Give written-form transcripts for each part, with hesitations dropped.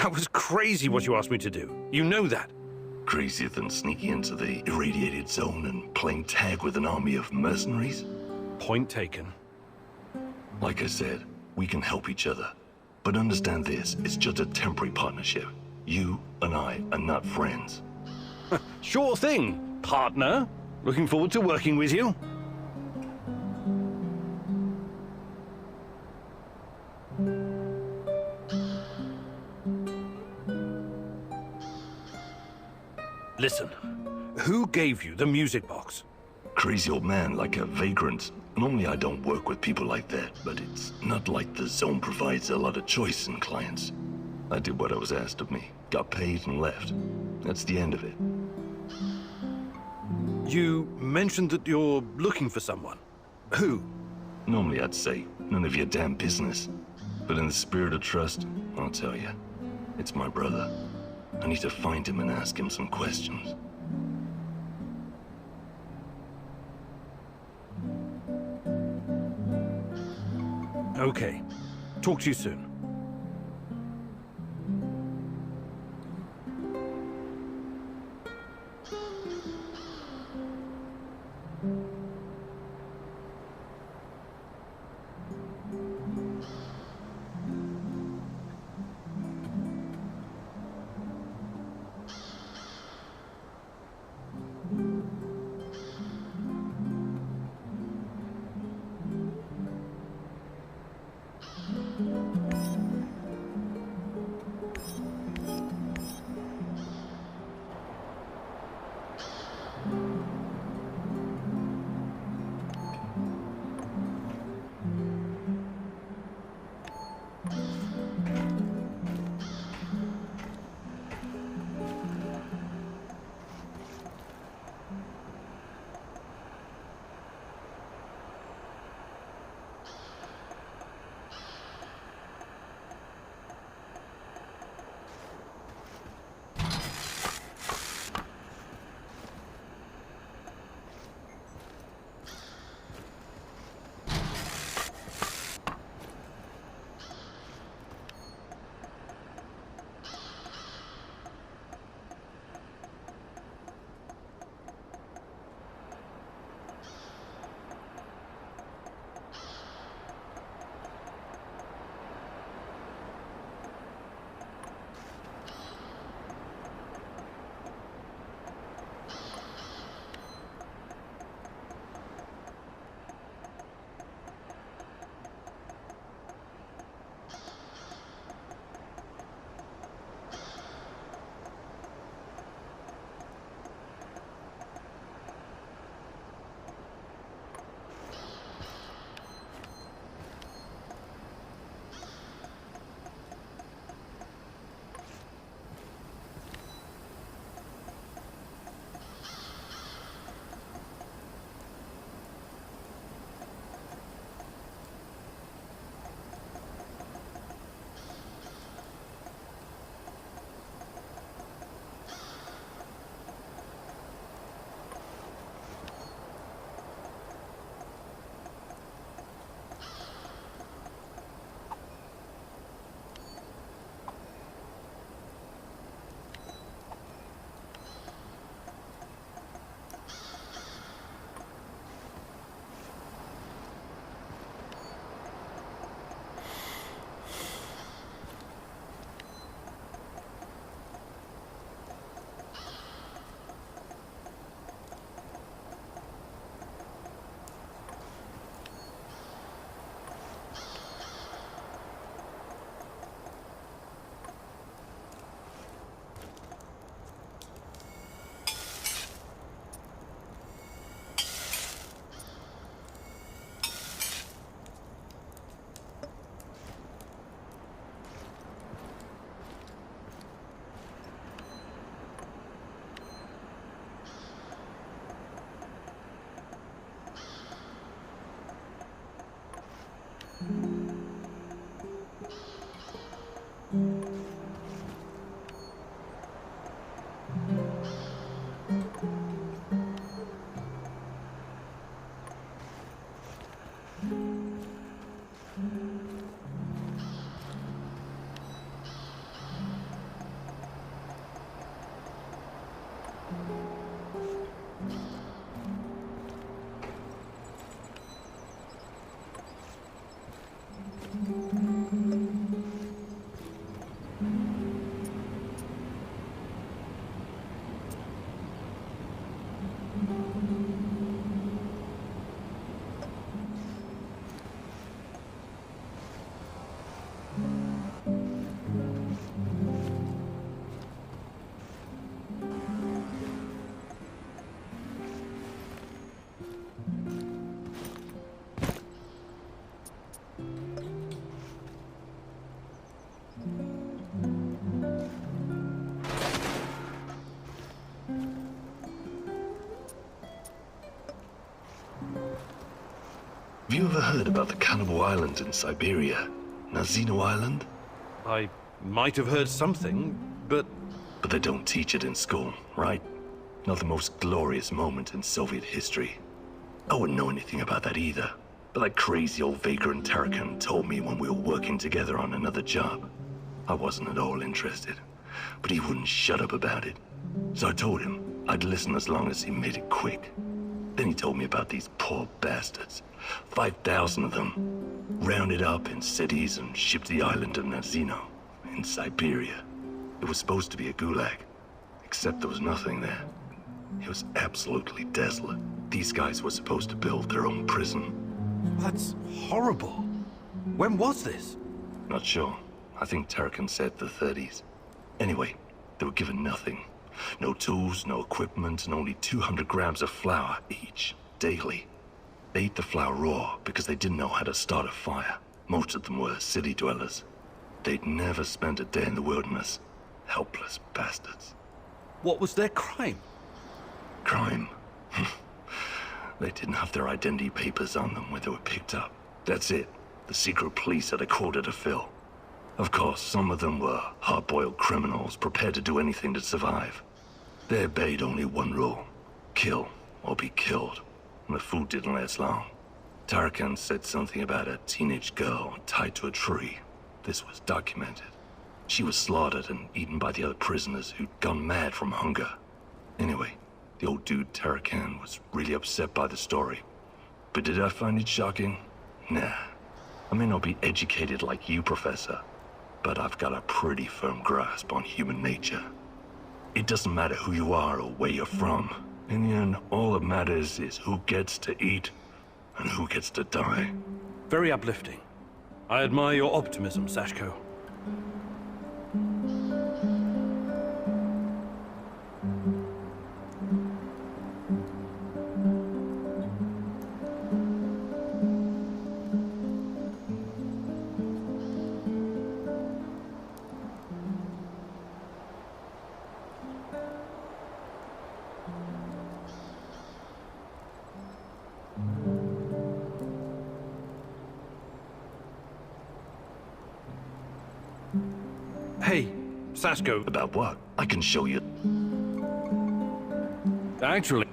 That was crazy what you asked me to do. You know that. Crazier than sneaking into the irradiated zone and playing tag with an army of mercenaries? Point taken. Like I said, we can help each other. But understand this, it's just a temporary partnership. You and I are not friends. Sure thing, partner. Looking forward to working with you. Listen, who gave you the music box? Crazy old man like a vagrant. Normally I don't work with people like that, but it's not like the zone provides a lot of choice in clients. I did what I was asked of me, got paid and left. That's the end of it. You mentioned that you're looking for someone. Who? Normally I'd say, none of your damn business. But in the spirit of trust, I'll tell you. It's my brother. I need to find him and ask him some questions. Okay. Talk to you soon. Have you ever heard about the Cannibal Island in Siberia? Nazino Island? I might have heard something, but But they don't teach it in school, right? Not the most glorious moment in Soviet history. I wouldn't know anything about that either. But that crazy old vagrant Tarakan told me when we were working together on another job. I wasn't at all interested, but he wouldn't shut up about it. So I told him I'd listen as long as he made it quick. Then he told me about these poor bastards. 5,000 of them, rounded up in cities and shipped to the island of Nazino, in Siberia. It was supposed to be a gulag, except there was nothing there. It was absolutely desolate. These guys were supposed to build their own prison. that's horrible. When was this? Not sure. I think Tarakan said the 30s. Anyway, they were given nothing. No tools, no equipment, and only 200 grams of flour each, daily. They ate the flour raw because they didn't know how to start a fire. Most of them were city dwellers. They'd never spent a day in the wilderness. Helpless bastards. What was their crime? Crime. They didn't have their identity papers on them when they were picked up. That's it. The secret police had a quota to fill. Of course, some of them were hard-boiled criminals prepared to do anything to survive. They obeyed only one rule: kill or be killed. And the food didn't last long. Tarakan said something about a teenage girl tied to a tree. This was documented. She was slaughtered and eaten by the other prisoners who'd gone mad from hunger. Anyway, the old dude Tarakan was really upset by the story. But did I find it shocking? Nah. I may not be educated like you, Professor, but I've got a pretty firm grasp on human nature. It doesn't matter who you are or where you're from. In the end, all that matters is who gets to eat and who gets to die. Very uplifting. I admire your optimism, Sashko. Hey, Sashko. About what? I can show you. Actually...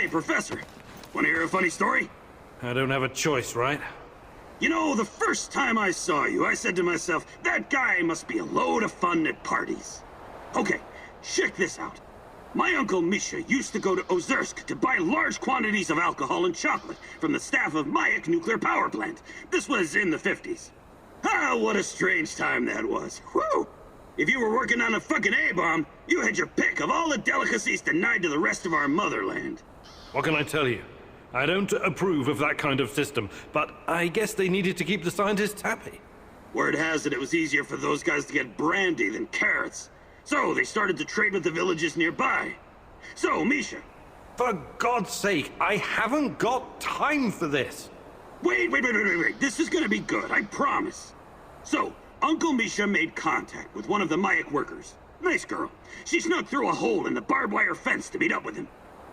Hey, Professor! Want to hear a funny story? I don't have a choice, right? You know, the first time I saw you, I said to myself, that guy must be a load of fun at parties. Okay, check this out. My uncle Misha used to go to Ozersk to buy large quantities of alcohol and chocolate from the staff of Mayak nuclear power plant. This was in the 50s. Ah, what a strange time that was. Whew! If you were working on a fucking A-bomb, you had your pick of all the delicacies denied to the rest of our motherland. What can I tell you? I don't approve of that kind of system, but I guess they needed to keep the scientists happy. Word has it was easier for those guys to get brandy than carrots. So they started to trade with the villages nearby. So, Misha. For God's sake, I haven't got time for this. Wait. This is gonna be good, I promise. So, Uncle Misha made contact with one of the Mayak workers. Nice girl. She snuck through a hole in the barbed wire fence to meet up with him.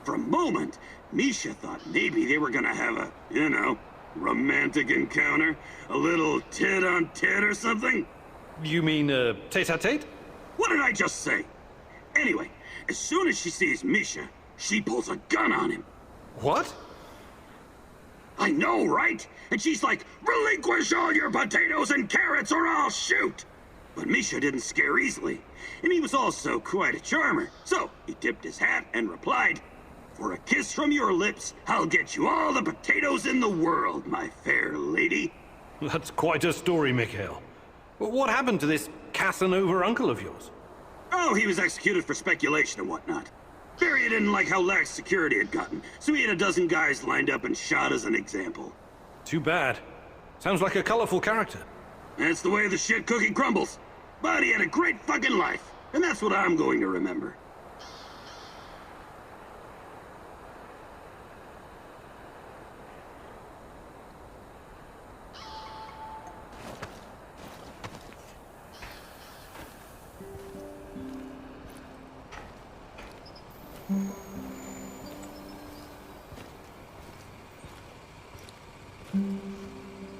For a moment, Misha thought maybe they were gonna have a, you know, romantic encounter. A little tit-on-tit or something. You mean, tete-a-tete? What did I just say? Anyway, as soon as she sees Misha, she pulls a gun on him. What? I know, right? And she's like, relinquish all your potatoes and carrots or I'll shoot! But Misha didn't scare easily, and he was also quite a charmer. So he tipped his hat and replied, for a kiss from your lips, I'll get you all the potatoes in the world, my fair lady. That's quite a story, Mikhail. What happened to this Casanova uncle of yours? Oh, he was executed for speculation and whatnot. Barry didn't like how lax security had gotten, so he had a dozen guys lined up and shot as an example. Too bad. Sounds like a colorful character. That's the way the shit cookie crumbles. But he had a great fucking life, and that's what I'm going to remember.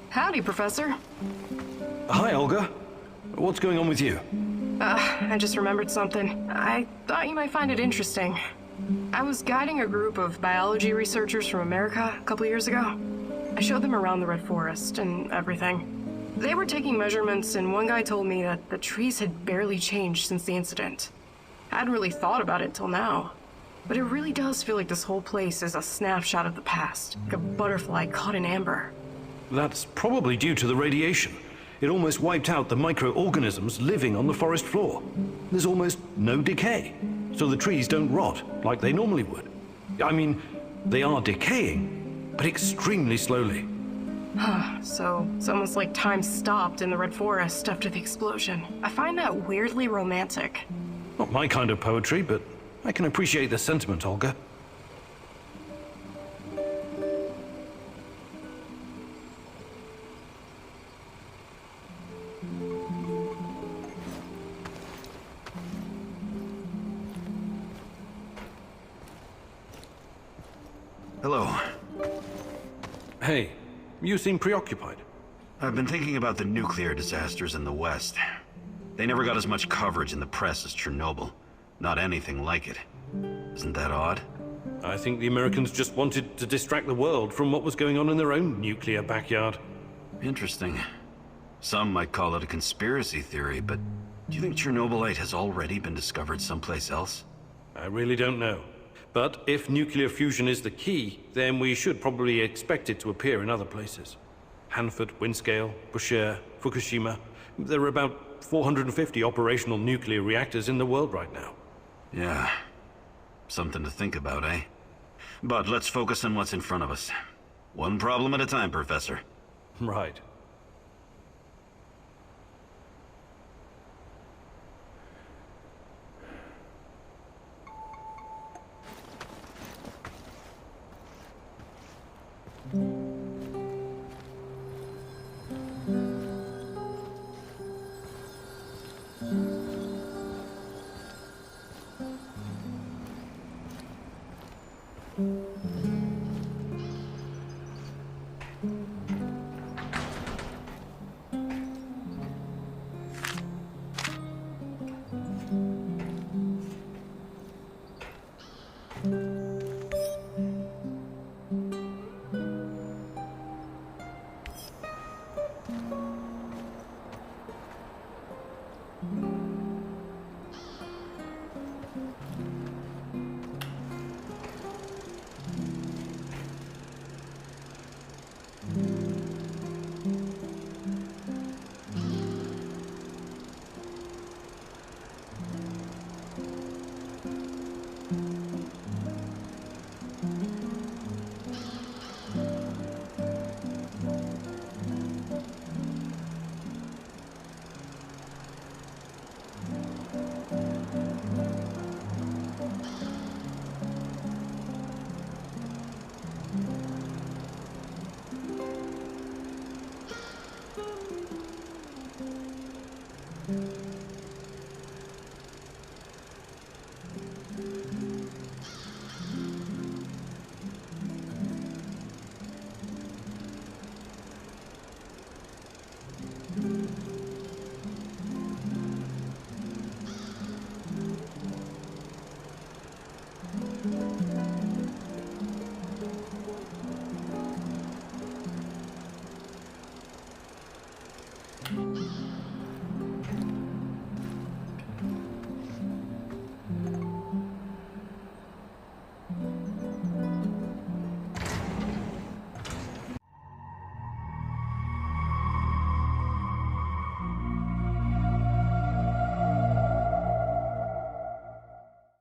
Howdy, Professor. Hi, Olga. What's going on with you? I just remembered something. I thought you might find it interesting. I was guiding a group of biology researchers from America a couple years ago. I showed them around the Red Forest and everything. They were taking measurements, and one guy told me that the trees had barely changed since the incident. I hadn't really thought about it till now. But it really does feel like this whole place is a snapshot of the past, like a butterfly caught in amber. That's probably due to the radiation. It almost wiped out the microorganisms living on the forest floor. There's almost no decay, so the trees don't rot like they normally would. I mean, they are decaying, but extremely slowly. So it's almost like time stopped in the Red Forest after the explosion. I find that weirdly romantic. Not my kind of poetry, but I can appreciate the sentiment, Olga. Hello. Hey, you seem preoccupied. I've been thinking about the nuclear disasters in the West. They never got as much coverage in the press as Chernobyl. Not anything like it. Isn't that odd? I think the Americans just wanted to distract the world from what was going on in their own nuclear backyard. Interesting. Some might call it a conspiracy theory, but do you think Chernobylite has already been discovered someplace else? I really don't know. But if nuclear fusion is the key, then we should probably expect it to appear in other places. Hanford, Windscale, Bushehr, Fukushima. There are about 450 operational nuclear reactors in the world right now. Yeah. Something to think about, eh? But let's focus on what's in front of us. One problem at a time, Professor. Right.